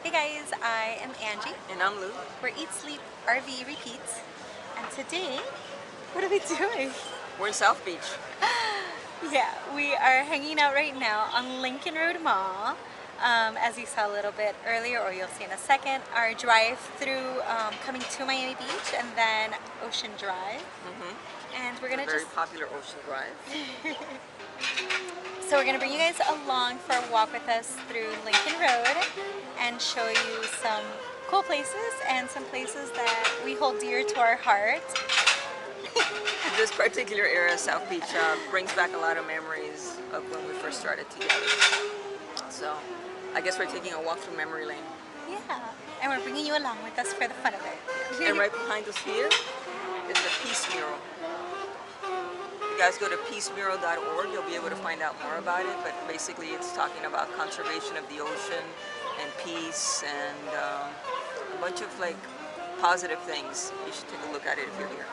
Hey guys, I am Angie. And I'm Lou. We're Eat Sleep RV Repeats. And today, what are we doing? We're in South Beach. Yeah, we are hanging out right now on Lincoln Road Mall. As you saw a little bit earlier, or you'll see in a second, our drive through coming to Miami Beach and then Ocean Drive. And we're gonna Very popular Ocean Drive. So we're gonna bring you guys along for a walk with us through Lincoln Road and show you some cool places and some places that we hold dear to our heart. This particular area, South Beach, brings back a lot of memories of when we first started together. So I guess we're taking a walk through memory lane. Yeah, and we're bringing you along with us for the fun of it. And right behind us here is the Peace Mural. If you guys go to peacemural.org, you'll be able to find out more about it, but basically it's talking about conservation of the ocean and peace and a bunch of like positive things. You should take a look at it if you're here.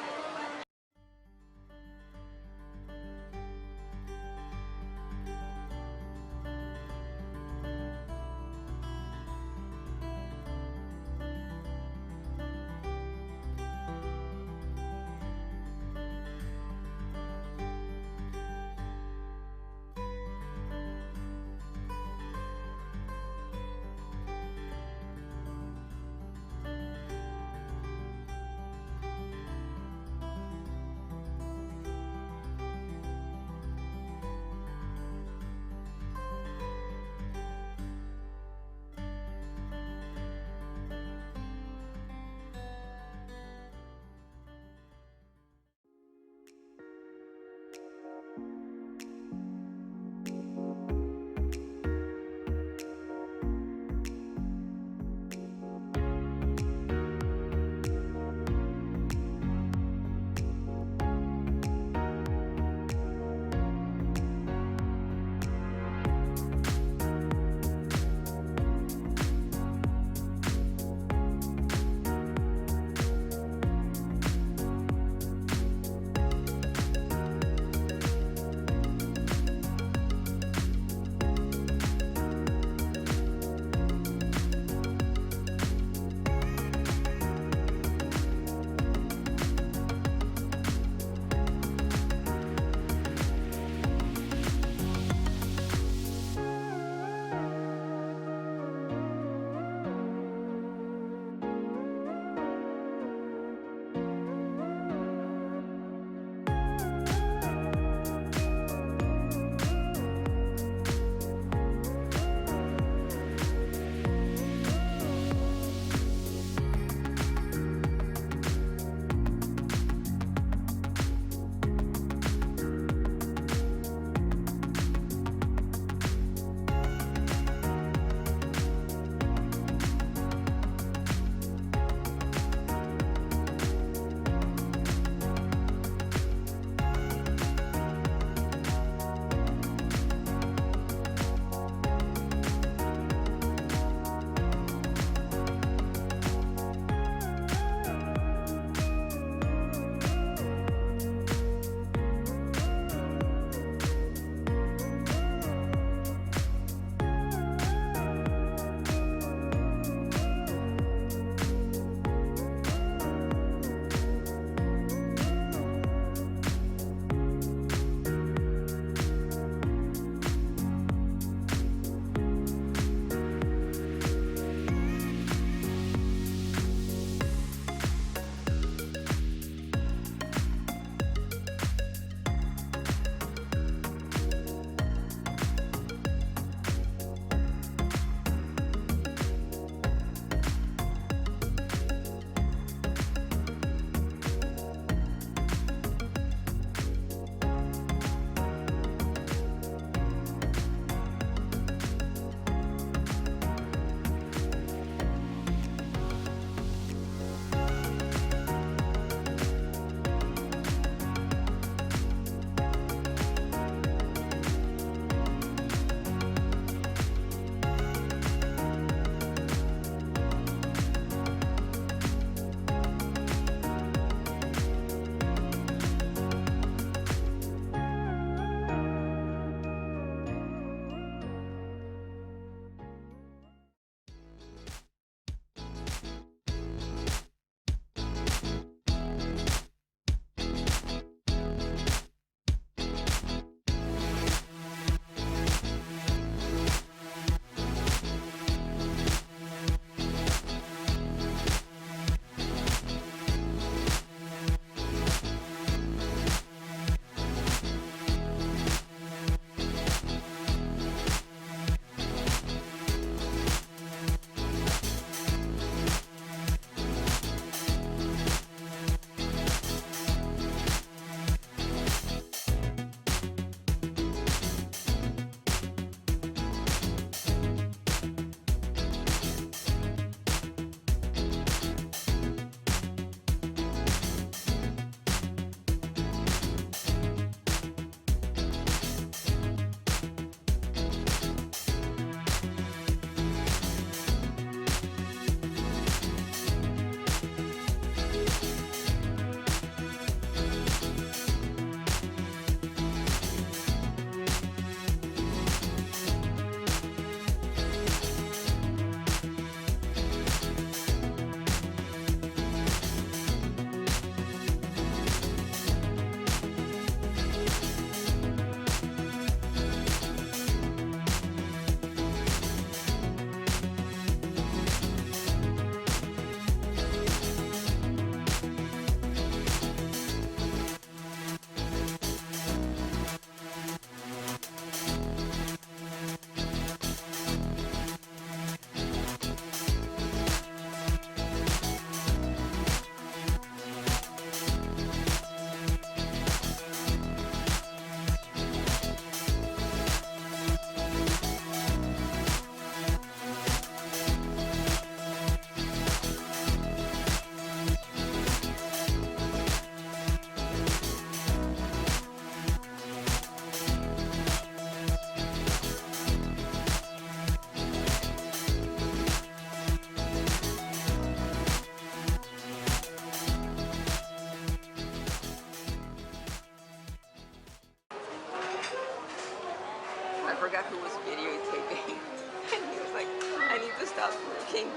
Stop looking.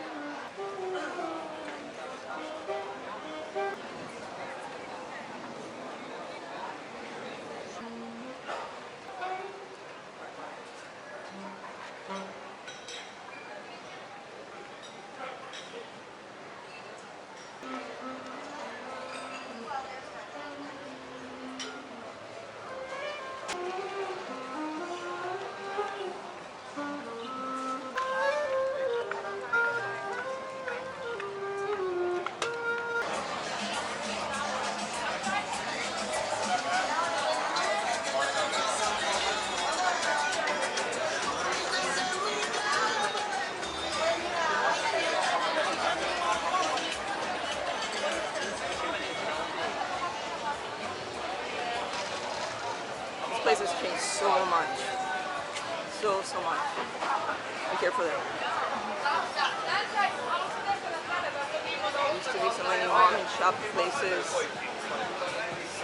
This place has changed so much. So much. Be careful there. There used to be so many mom and shop places,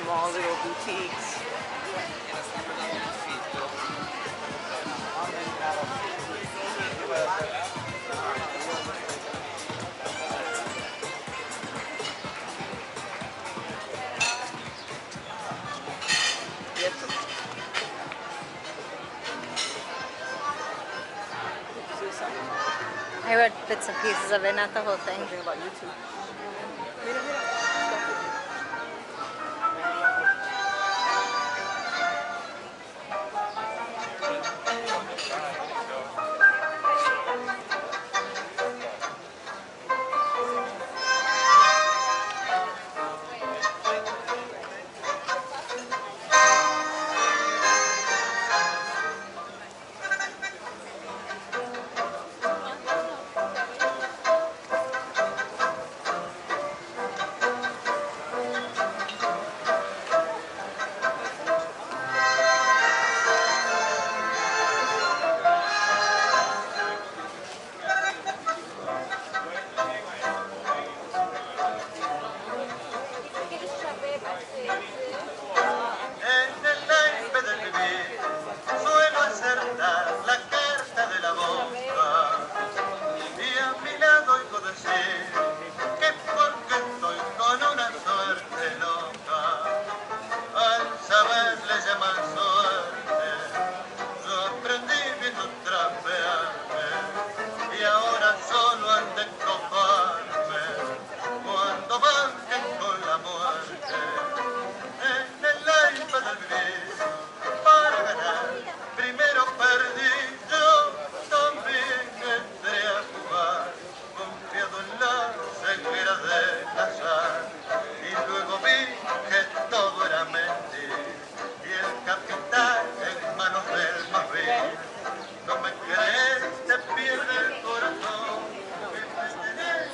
small little boutiques. I read bits and pieces of it, not the whole thing. Something about YouTube.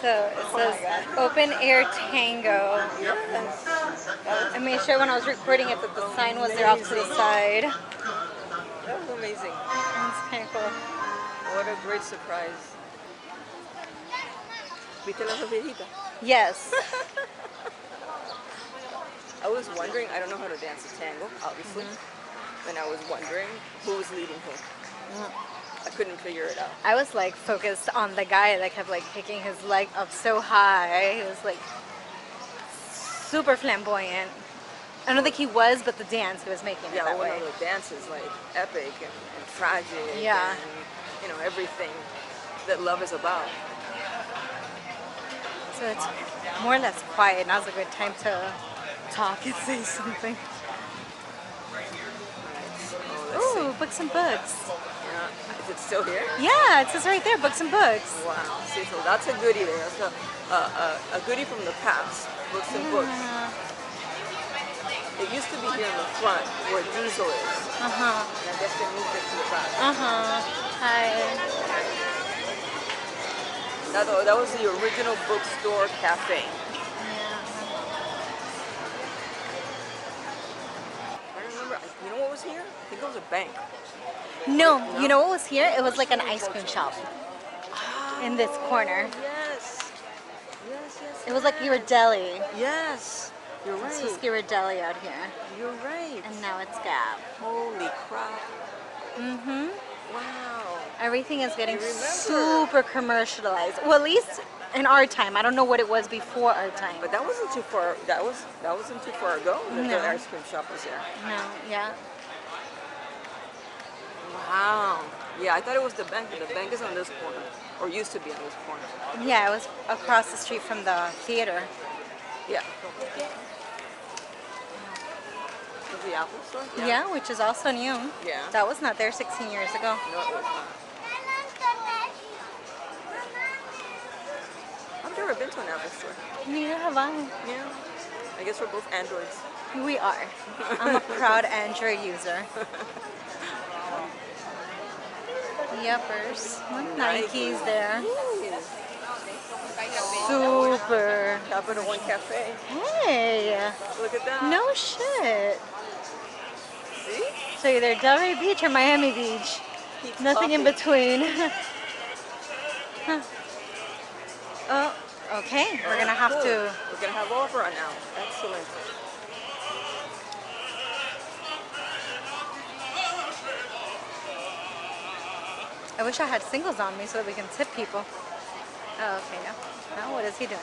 So it says open air tango. I made sure when I was recording it that the sign was there off to the side. That was amazing. That's kind of cool. What a great surprise. ¿Viste la viejita? Yes. I was wondering, I don't know how to dance a tango, obviously. And I was wondering who was leading who. I couldn't figure it out. I was like focused on the guy that kept like kicking his leg up so high. He was like super flamboyant. I don't think he was, but the dance he was making it Yeah, that one way. of the dances like epic and tragic. Yeah. And, you know, everything that love is about. So it's more or less quiet. Now's a good time to talk and say something. Oh, Ooh, books and books. yeah. Is it still here? Yeah, it says right there, books and books. Wow. See, so that's a goodie there. That's a goodie from the past. Books and books. It used to be here in the front where Diesel is. And I guess they moved it to the back. Hi. That was the original bookstore cafe. I don't remember. You know what was here? I think it was a bank. No, you know what was here? It was like an ice cream shop in this corner. Yes. Yes, yes. It was like Ghirardelli. Yes. You're right. This was Ghirardelli out here. You're right. And now it's Gap. Holy crap. Mm-hmm. Wow. Everything is getting You remember. super commercialized. Well, at least in our time. I don't know what it was before our time. But that wasn't too far. That wasn't too far ago that No. the ice cream shop was there. No, yeah. Wow. Yeah, I thought it was the bank, but the bank is on this corner, or used to be on this corner. Yeah, it was across the street from the theater. Yeah. Is the Apple store? Yeah, which is also new. Yeah. That was not there 16 years ago. No, it was not. I've never been to an Apple store. Neither have I. Yeah. I guess we're both Androids. We are. I'm a proud Android user. Yuppers. Nike's there. Super. Capital One Cafe. Hey. Look at that. No shit. See? So either Delray Beach or Miami Beach. Pete's Nothing in Coffee. between. Huh. Oh, okay. We're gonna have Cool. to. We're gonna have opera now. Excellent. I wish I had singles on me so that we can tip people. Oh, okay. Now what is he doing?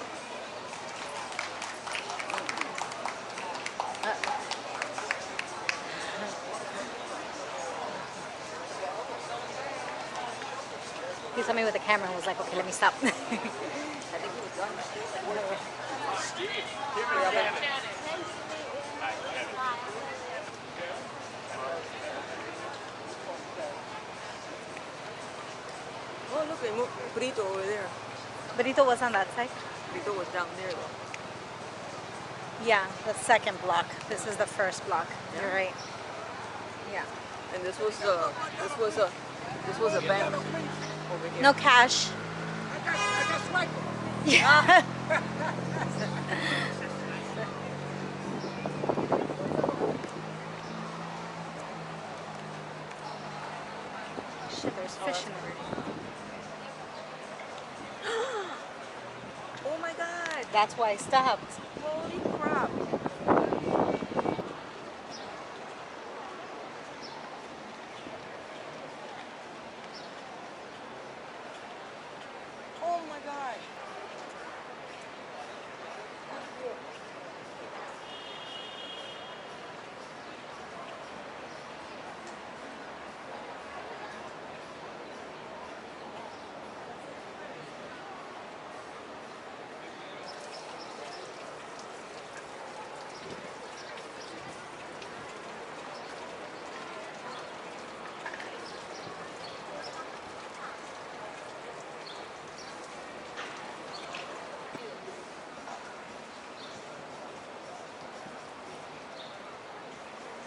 He saw me with the camera and was like, okay, let me stop. I think he was done. Oh, look, they moved Brito over there. Benito was on that side? Brito was down there, though. Yeah, the second block. This is the first block. You're right. Yeah. And this was a bank over here. No cash. I got swipe. Yeah. Shit, there's fish in there. Oh my God! That's why I stopped. Holy crap! Oh my God!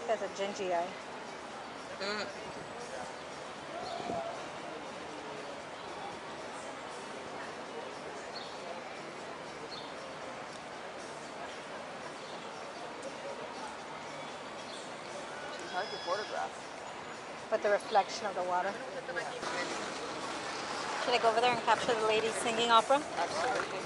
That's a gingy eye. Mm. It's hard to photograph. With the reflection of the water. Should I go over there and capture the lady singing opera? Absolutely.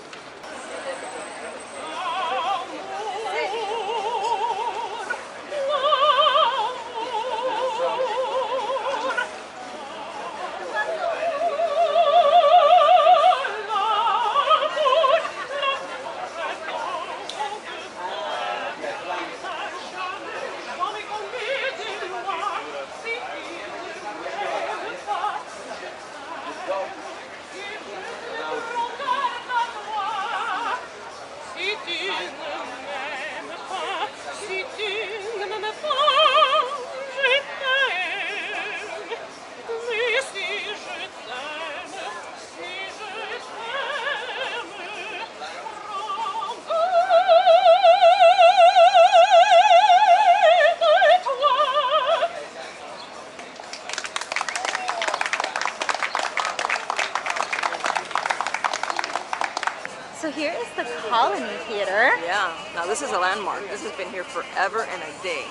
So here is the Colony Theater. Yeah. Now this is a landmark. This has been here forever and a day.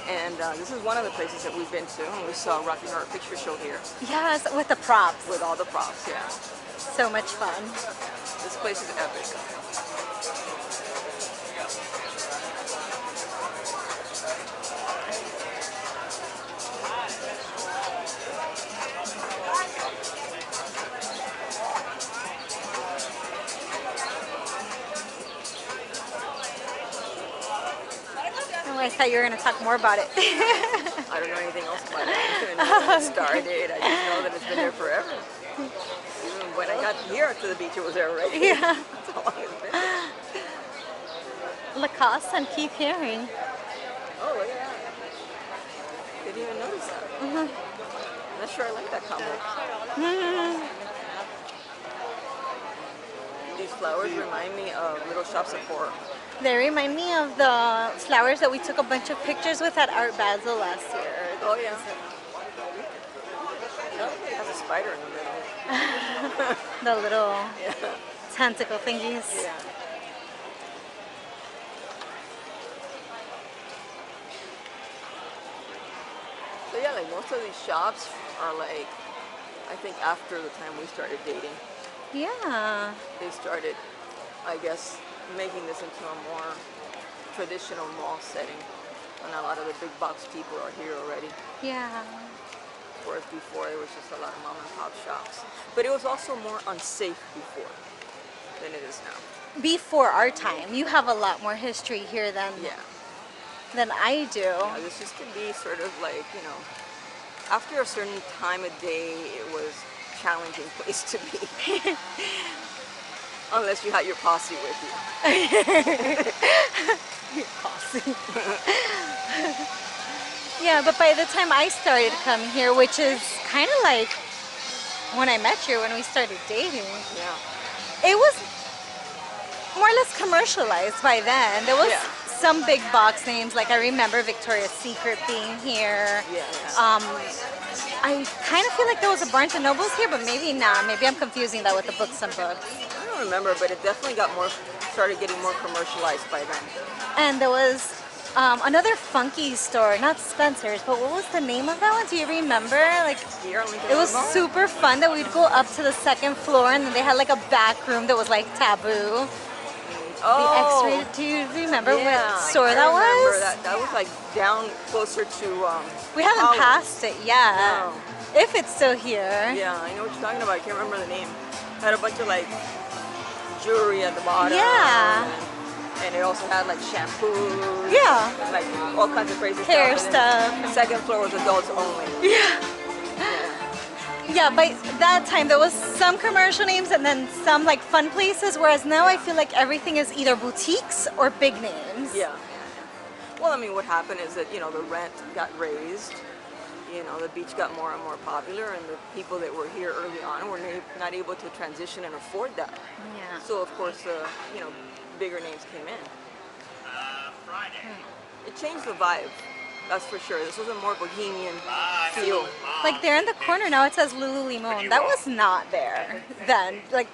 And this is one of the places that we've been to. And we saw Rocky Horror Picture Show here Yes, with the props. with all the props. Yeah. So much fun. This place is epic. I thought you were going to talk more about it. I don't know anything else about it. I don't even know when it started. I just know that it's been there forever. Even when I got here to the beach, it was there already. Yeah. That's how long it's been there. Lacoste and Keith Haring. Oh, look at that. Didn't even notice that. I'm not sure I like that combo. These flowers remind me of Little Shops of Horror. They remind me of the flowers that we took a bunch of pictures with at Art Basel last year. Oh, yeah. It has a spider in the middle. The little Yeah. tentacle thingies. Yeah. So yeah, like most of these shops are like, I think after the time we started dating, Yeah. they started, I guess, making this into a more traditional mall setting. And a lot of the big box people are here already. Yeah. Whereas before it was just a lot of mom and pop shops. But it was also more unsafe before than it is now. Before our time, you have a lot more history here than Yeah. I do. Yeah, this used to be sort of like, after a certain time of day, it was a challenging place to be. Unless you had your posse with you. Posse. Yeah, but by the time I started coming here, which is kind of like when I met you, when we started dating, Yeah. it was more or less commercialized by then. There was Yeah. some big box names, like I remember Victoria's Secret being here. Yeah. I kind of feel like there was a Barnes & Noble's here, but maybe not. Maybe I'm confusing that with the Books and Books. I don't remember, but it definitely started getting more commercialized by then. And there was another funky store, not Spencer's, but what was the name of that one? Do you remember? Like, Here on Lincoln it was Mall? super fun that we'd go up to the second floor and then they had like a back room that was like taboo. Oh, The X-rated. Do you remember yeah, what store I that remember was? That was like down closer to. We haven't Holland. passed it yet. No. If it's still here. Yeah, I know what you're talking about. I can't remember the name. Had a bunch of like jewelry at the bottom. Yeah. And it also had like shampoo. Yeah. Like all kinds of crazy Hair stuff. And then stuff. the second floor was adults only. Yeah. Yeah, by that time there was some commercial names and then some like fun places, whereas now I feel like everything is either boutiques or big names. Yeah. Well, I mean, what happened is that, the rent got raised. The beach got more and more popular, and the people that were here early on were not able to transition and afford that. Yeah. So, of course, bigger names came in. It changed the vibe, that's for sure. This was a more bohemian feel. Like there in the corner now it says Lululemon. That was not there then, like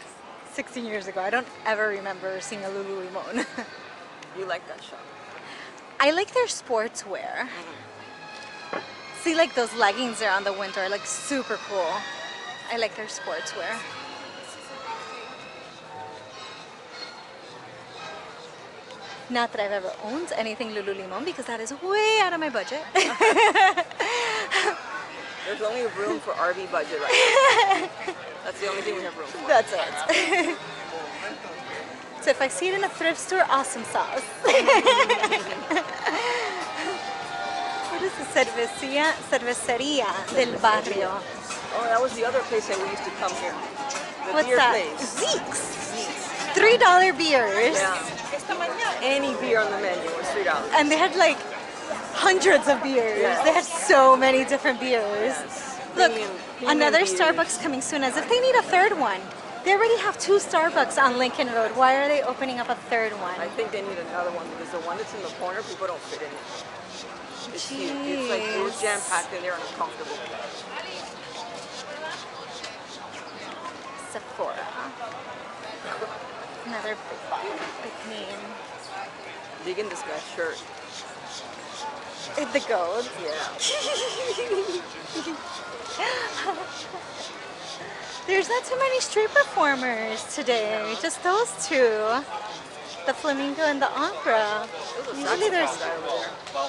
16 years ago. I don't ever remember seeing a Lululemon. You like that shop? I like their sportswear. See, like those leggings there on the winter are like super cool. I like their sportswear. Not that I've ever owned anything Lululemon because that is way out of my budget. There's only room for RV budget right now. That's the only thing we have room for. That's it. So if I see it in a thrift store, awesome sauce. What is the cervecería del barrio? Oh, that was the other place that we used to come here. The What's beer that? place. Zeke's. Zeke's. $3 beers. Yeah. Any beer on the menu was $3. And they had like hundreds of beers. Yes. They had so many different beers. Yes. Look, Premium another beers. Starbucks coming soon, as if they need a third one. They already have 2 Starbucks on Lincoln Road. Why are they opening up a third one? I think they need another one because the one that's in the corner, people don't fit in it. It's huge. It's like it was jam-packed in there and uncomfortable. Sephora. Another big name. Digging this guy's shirt. The gold. Yeah. There's not too many street performers today. Just those 2. The Flamingo and the Opera. There's a Usually there's... saxophone guy over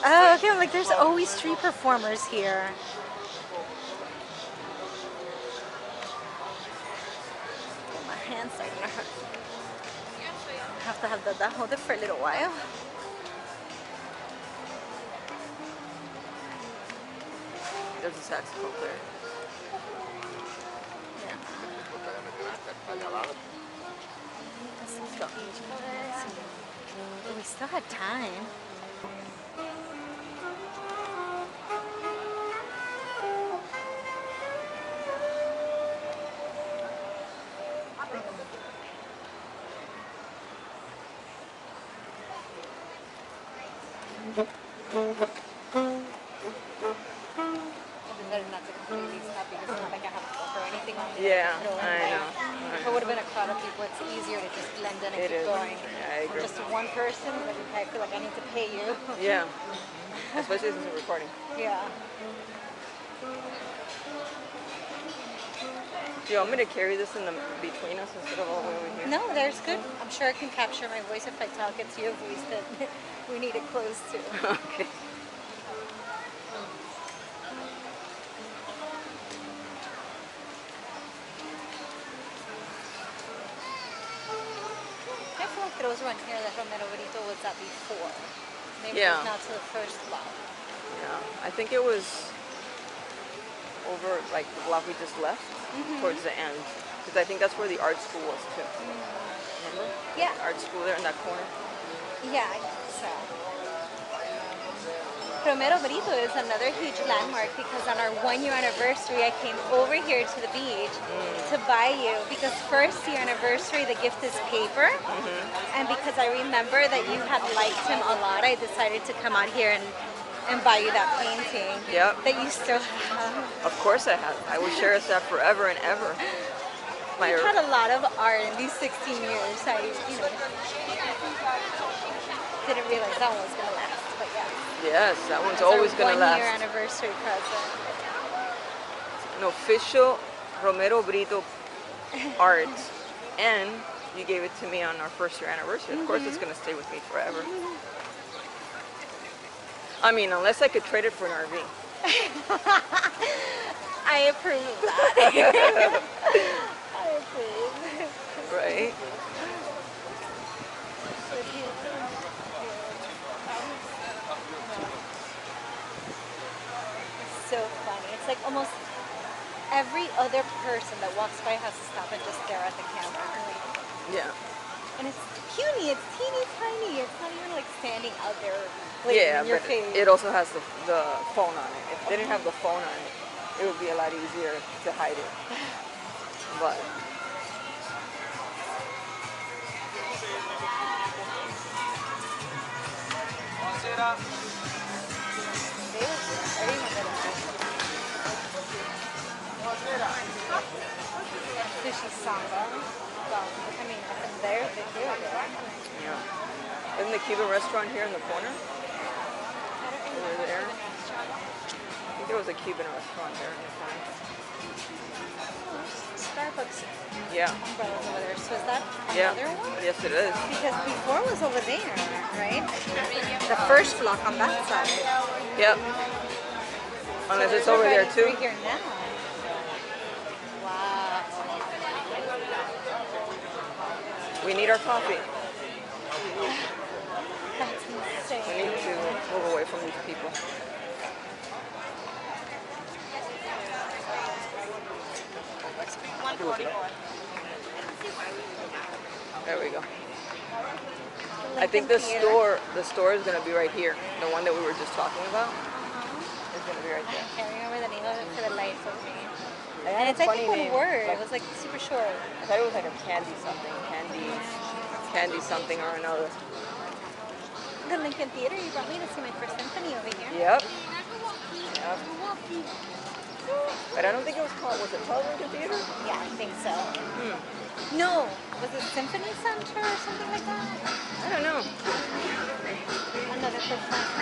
there. Oh, okay. Like there's always street performers here. Oh, my hands are gonna hurt. I have to have that hold it for a little while. There's a saxophone player. We still had time. Yeah, I know. If it would have been a crowd of people, it's easier to just blend in and keep going. Yeah, I agree. Just one person, but I feel like I need to pay you. Yeah, especially since we're recording. Yeah. Do you want me to carry this in the between us instead of all the way over here? No, there's good. I'm sure I can capture my voice if I talk into your voice that we need it close to. Okay. I feel like there was one here that Romero Brito was at before. Maybe Yeah. it's not to the first block. Yeah, I think it was over like the block we just left, towards the end, because I think that's where the art school was too. Remember? Yeah. The art school there in that corner. Yeah, I guess so. Romero Brito is another huge landmark because on our 1-year anniversary, I came over here to the beach to buy you because first year anniversary, the gift is paper. And because I remember that you had liked him a lot, I decided to come out here and buy you that painting. Yep. That you still have. Of course I have. I will cherish that forever and ever. You've had a lot of art in these 16 years. I, didn't realize that one was going to last, but yeah. Yes, that one's It's always our going to last. 1-year anniversary present. An official Romero Brito art, and you gave it to me on our 1st-year anniversary. Of course it's going to stay with me forever. I mean, unless I could trade it for an RV. I approve of that. I approve. Right? It's so funny. It's like almost every other person that walks by has to stop and just stare at the camera. Yeah. And it's puny, it's teeny tiny. It's not even like standing out there Yeah, in your but face. it also has the phone on it. If it didn't have the phone on it, it would be a lot easier to hide it. But I remember that. Sushi samba. Well, I mean, nothing there, they do it. yeah. Isn't the Cuban restaurant here in the corner? Over there? I think there was a Cuban restaurant there in the corner. Starbucks Yeah. umbrellas over there. So is that Yeah. another one? Yes, it is. Because before was over there, right? The first block on that side. Yep. Unless So it's over there too. Right here now. Wow. We need our coffee. That's We insane. need to move away from these people. There we go. I think the store is going to be right here. The one that we were just talking about is going to be right I there. can't remember the name of it for the life of me. It And had it's a I funny think one name. word. Like- It was like super short. I thought it was like a candy something. Candy something or another. The Lincoln Theater, you brought me to see my first symphony over here. Yep. Yep. But I don't think it was called Lincoln Theater? Yeah, I think so. No, was it Symphony Center or something like that? I don't know. Another performance.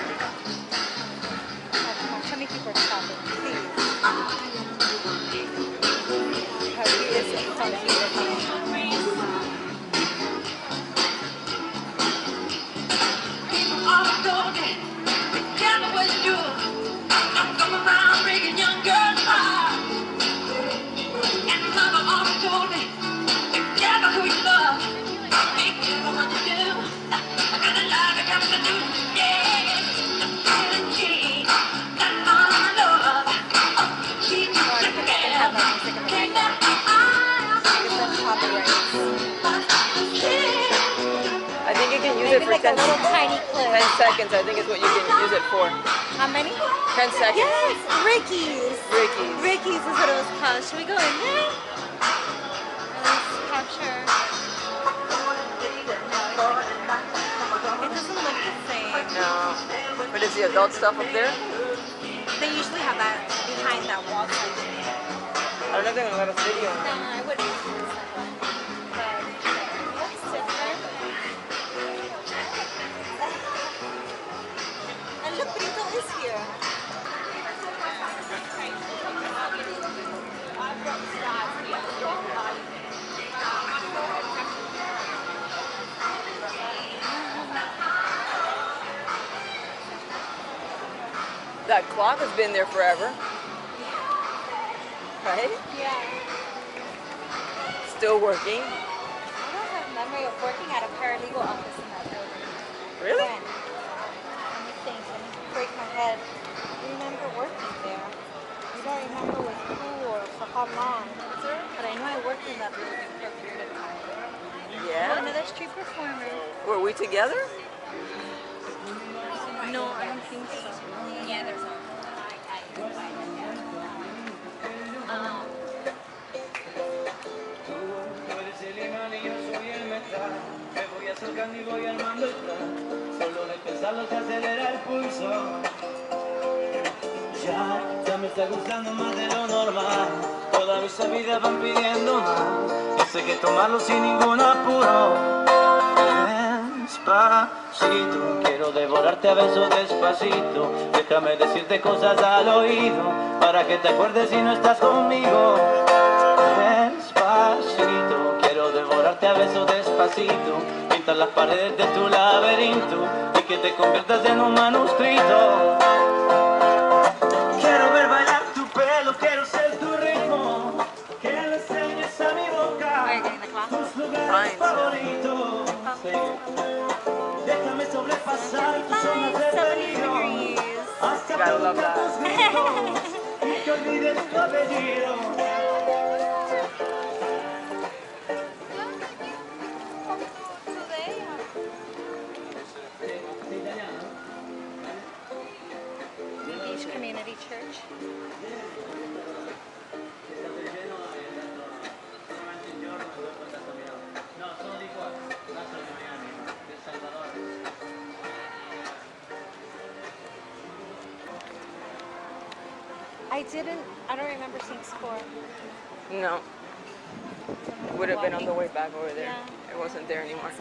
How many people are shopping? Please. How he is in front of you. it maybe for like a 10, little tiny clip. 10 seconds, I think is what you can use it for. How many? 10 seconds. Yes, Ricky's. Ricky's. Ricky's is what it was called. Should we go in there? Let's capture. It doesn't look the same. No. But is the adult stuff up there? They usually have that behind that wall section. I don't know if they're gonna let us video. No, I wouldn't use that one. But it looks different. And look, Brito is here. That clock has been there forever. Right? Yeah. Still working. I don't have memory of working at a paralegal office in that building. Really? When? Let me think. Let me break my head. I remember working there. I don't remember with who or for how long. But I know I worked in that building for a period of time. Oh, Yeah. another street performer. Were we together? No, I don't think so. Yeah, there's a. Me voy acercando y voy armando el plan. Solo de pensarlo se acelera el pulso. Ya me está gustando más de lo normal. Toda mis vida van pidiendo más. Y sé que tomarlo sin ningún apuro. Despacito, quiero devorarte a besos despacito. Déjame decirte cosas al oído para que te acuerdes si no estás conmigo. Despacito, quiero devorarte a besos despacito. Pintar las paredes de tu laberinto y que te conviertas en un manuscrito. Quiero ver bailar tu pelo, quiero ser tu ritmo. Que le enseñes a mi boca Are you getting the clock? tus lugares favoritos. Déjame sobrepasar tus zonas de 70 peligro. degrees. Hasta Gotta que love nunca that. tus gritos y que olvides tu apellido. Beach Community Church. I don't remember seeing Score. No. Would have been on the way back over there. Yeah. It wasn't there anymore.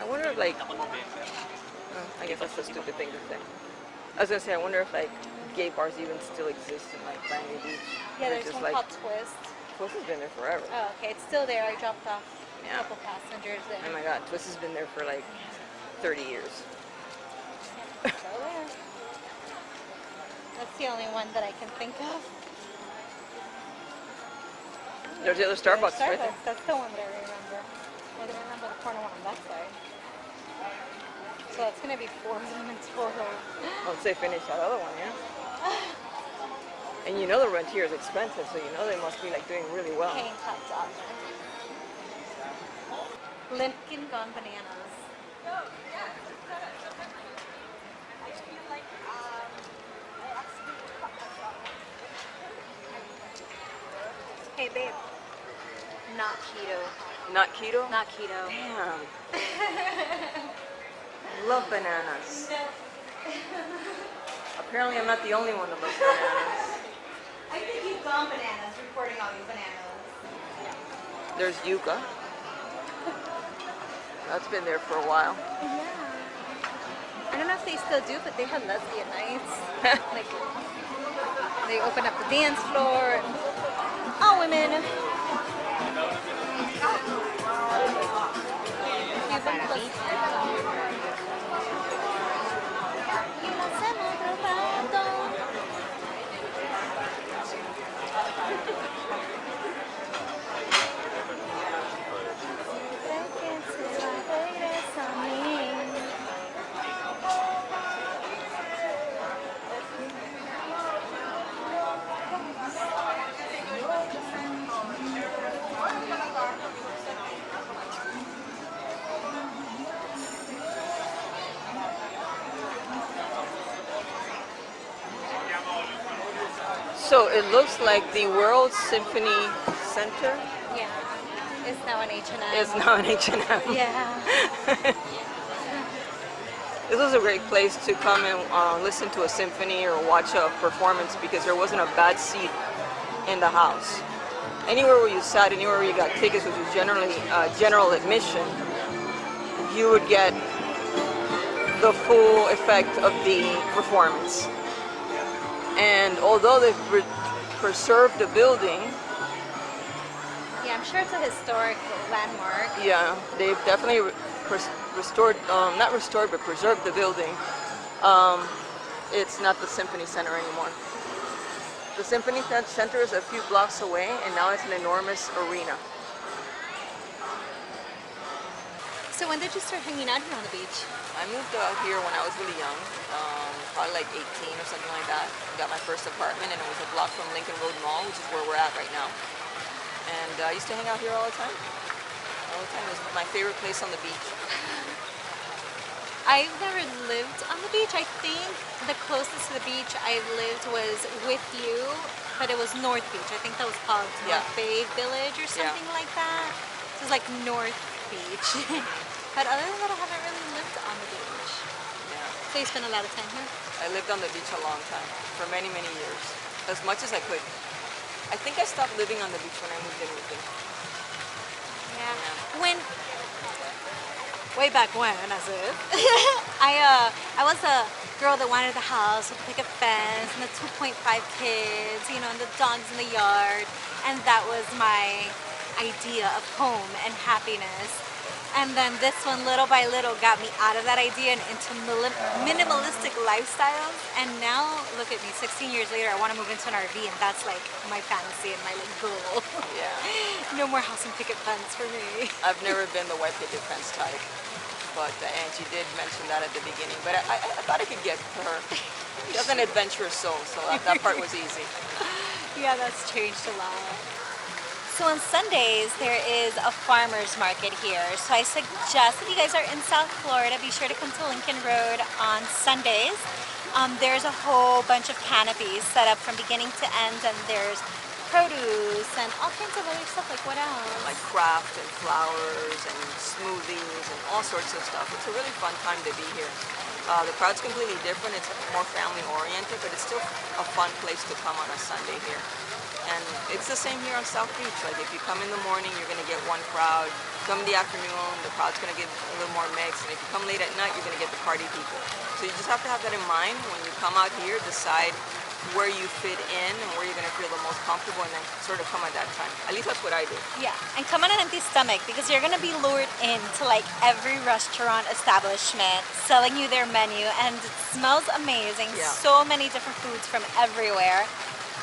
I wonder if like, I guess that's a stupid thing to say. I was gonna say, I wonder if like gay bars even still exist in like Miami Beach. Yeah, Or there's just, one like, called Twist. Twist has been there forever. Oh, okay, it's still there. I dropped off a Yeah. couple passengers there. Oh my God, Twist has been there for like 30 years. Still there. That's the only one that I can think of. There's the other Starbucks right there. Starbucks, that's the one that I remember. I don't remember the corner one on that side. So it's gonna be 4 of them in total. Once they finish that other one, yeah. And you know the rent here is expensive, so you know they must be like doing really well. Paying top dollar. Lincoln gone bananas. Hey babe. Not keto. Not keto? Not keto. Damn. Love bananas. Apparently I'm not the only one that loves bananas. I think you've gone bananas reporting all these bananas. There's yucca. That's been there for a while. Yeah. I don't know if they still do, but they had lesbian nights. Like, they open up the dance floor. And all women. So it looks like the World Symphony Center Yeah, it's now an H&M. is now an H&M. Yeah. This was a great place to come and listen to a symphony or watch a performance because there wasn't a bad seat in the house. Anywhere where you sat, anywhere where you got tickets, which was generally general admission, you would get the full effect of the performance. And although they've preserved the building, Yeah, I'm sure it's a historic landmark. yeah, they've definitely restored, not restored, but preserved the building. It's not the Symphony Center anymore. The Symphony Center is a few blocks away, and now it's an enormous arena. So when did you start hanging out here on the beach? I moved out here when I was really young, probably like 18 or something like that. I got my first apartment, and it was a block from Lincoln Road Mall, which is where we're at right now. And I used to hang out here all the time. All the time. It was my favorite place on the beach. I've never lived on the beach. I think the closest to the beach I've lived was with you, but it was North Beach. I think that was called Yeah. North Bay Village or something like that. So it was like North Beach. But other than that, I haven't really lived on the beach. Yeah. So you spent a lot of time here? I lived on the beach a long time, for many, many years. As much as I could. I think I stopped living on the beach when I moved in with you. Yeah. When way back when, as if I was a girl that wanted the house with a picket fence and the 2.5 kids, you know, and the dogs in the yard, and that was my idea of home and happiness. And then this one, little by little, got me out of that idea and into minimalistic lifestyles. And now, look at me, 16 years later, I want to move into an RV, and that's like my fantasy and my like, goal. Yeah. No more house and picket fence for me. I've never been the white picket fence type, but Angie did mention that at the beginning. But I thought I could get to her. She has an adventurous soul, so that part was easy. Yeah, that's changed a lot. So on Sundays, there is a farmer's market here. So I suggest if you guys are in South Florida, be sure to come to Lincoln Road on Sundays. There's a whole bunch of canopies set up from beginning to end, and there's produce and all kinds of other stuff. Like what else? Like craft and flowers and smoothies and all sorts of stuff. It's a really fun time to be here. The crowd's completely different. It's more family oriented, but it's still a fun place to come on a Sunday here. And it's the same here on South Beach. Like if you come in the morning, you're going to get one crowd. Come in the afternoon, the crowd's going to get a little more mixed. And if you come late at night, you're going to get the party people. So you just have to have that in mind when you come out here. Decide where you fit in and where you're going to feel the most comfortable, and then sort of come at that time. At least that's what I do. Yeah, and come on an empty stomach, because you're going to be lured into like every restaurant establishment selling you their menu, and it smells amazing. Yeah. So many different foods from everywhere.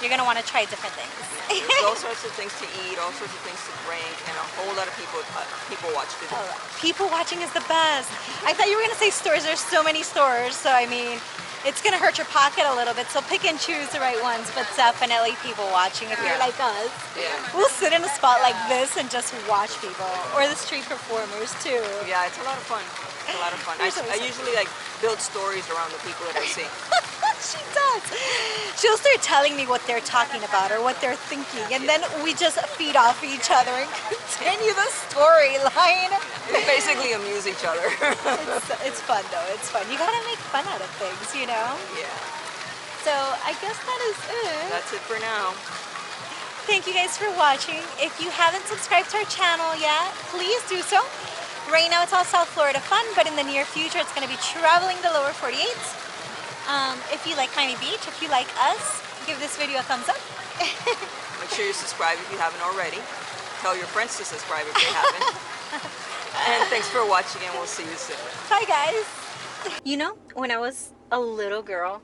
You're going to want to try different things. Yeah, there's all sorts of things to eat, all sorts of things to drink, and a whole lot of people watch to do. People watching is the best. I thought you were going to say stores. There's so many stores, so I mean, it's going to hurt your pocket a little bit, so pick and choose the right ones, but definitely people watching if you're like us. Yeah. We'll sit in a spot like this and just watch people, or the street performers too. Yeah, it's a lot of fun. It's a lot of fun. I usually like build stories around the people that I see. She does. She'll start telling me what they're talking about or what they're thinking, and then we just feed off each other and continue the storyline. We basically amuse each other. It's fun though. It's fun. You gotta make fun out of things, you know? Yeah. So I guess that is it. That's it for now. Thank you guys for watching. If you haven't subscribed to our channel yet, please do so. Right now it's all South Florida fun, but in the near future it's going to be traveling the lower 48s. If you like Miami Beach, if you like us, give this video a thumbs up. Make sure you subscribe if you haven't already. Tell your friends to subscribe if they haven't. And thanks for watching, and we'll see you soon. Bye guys. You know, when I was a little girl,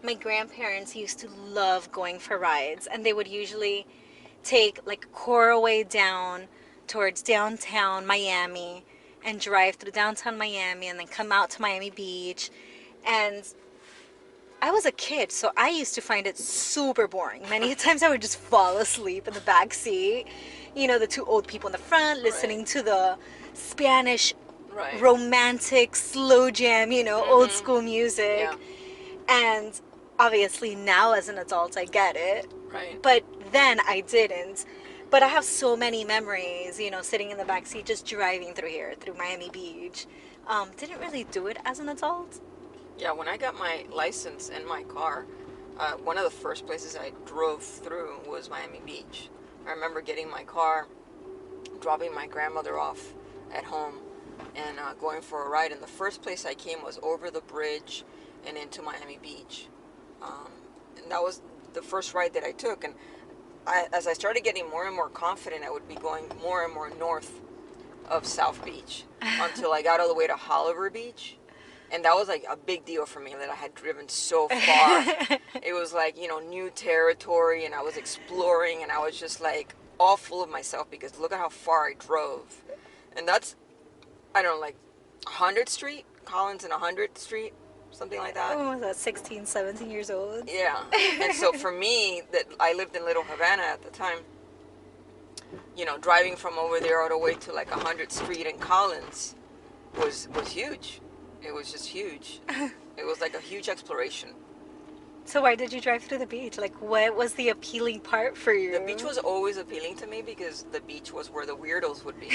my grandparents used to love going for rides, and they would usually take like Coraway down towards downtown Miami and drive through downtown Miami and then come out to Miami Beach. And I was a kid, so I used to find it super boring. Many times I would just fall asleep in the back seat. You know, the two old people in the front listening to the Spanish romantic slow jam, you know, old school music. Yeah. And obviously now as an adult I get it, Right. but then I didn't. But I have so many memories, you know, sitting in the back seat just driving through here, through Miami Beach. Didn't really do it as an adult. Yeah, when I got my license and my car, one of the first places I drove through was Miami Beach. I remember getting my car, dropping my grandmother off at home, and going for a ride. And the first place I came was over the bridge and into Miami Beach. And that was the first ride that I took. And as I started getting more and more confident, I would be going more and more north of South Beach until I got all the way to Holliver Beach. And that was like a big deal for me that I had driven so far. It was like, you know, new territory, and I was exploring, and I was just like all full of myself because look at how far I drove. And that's, I don't know, like 100th Street, Collins and 100th Street, something like that. Oh, was that 16, 17 years old? Yeah. And so for me, that I lived in Little Havana at the time, you know, driving from over there all the way to like 100th Street and Collins was huge. It was just huge. It was like a huge exploration. So why did you drive through the beach? Like, what was the appealing part for you? The beach was always appealing to me because the beach was where the weirdos would be.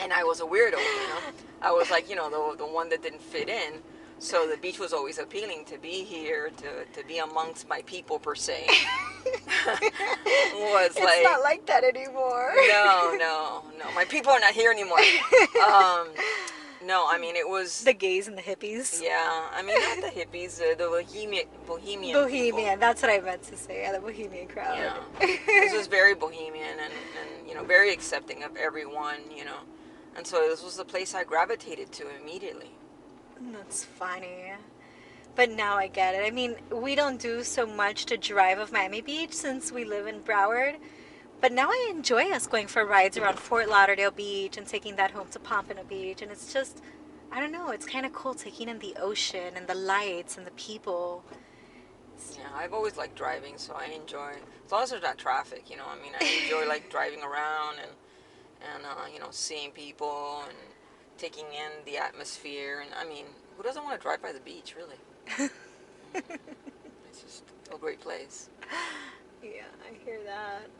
And I was a weirdo, you know. I was like, you know, the one that didn't fit in. So the beach was always appealing to be here, to be amongst my people, per se. It's not like that anymore. No. My people are not here anymore. No, I mean, it was... The gays and the hippies. Yeah, I mean, not the hippies, the bohemian people. That's what I meant to say. Yeah, the bohemian crowd. Yeah. This was very bohemian and, you know, very accepting of everyone, you know. And so this was the place I gravitated to immediately. That's funny. But now I get it. I mean, we don't do so much to drive of Miami Beach since we live in Broward. But now I enjoy us going for rides around Fort Lauderdale Beach and taking that home to Pompano Beach. And it's just, I don't know, it's kind of cool taking in the ocean and the lights and the people. Yeah, I've always liked driving, so I enjoy, as long as there's not traffic, you know, I mean, I enjoy like driving around and you know, seeing people and taking in the atmosphere. And I mean, who doesn't want to drive by the beach, really? It's just a great place. Yeah, I hear that.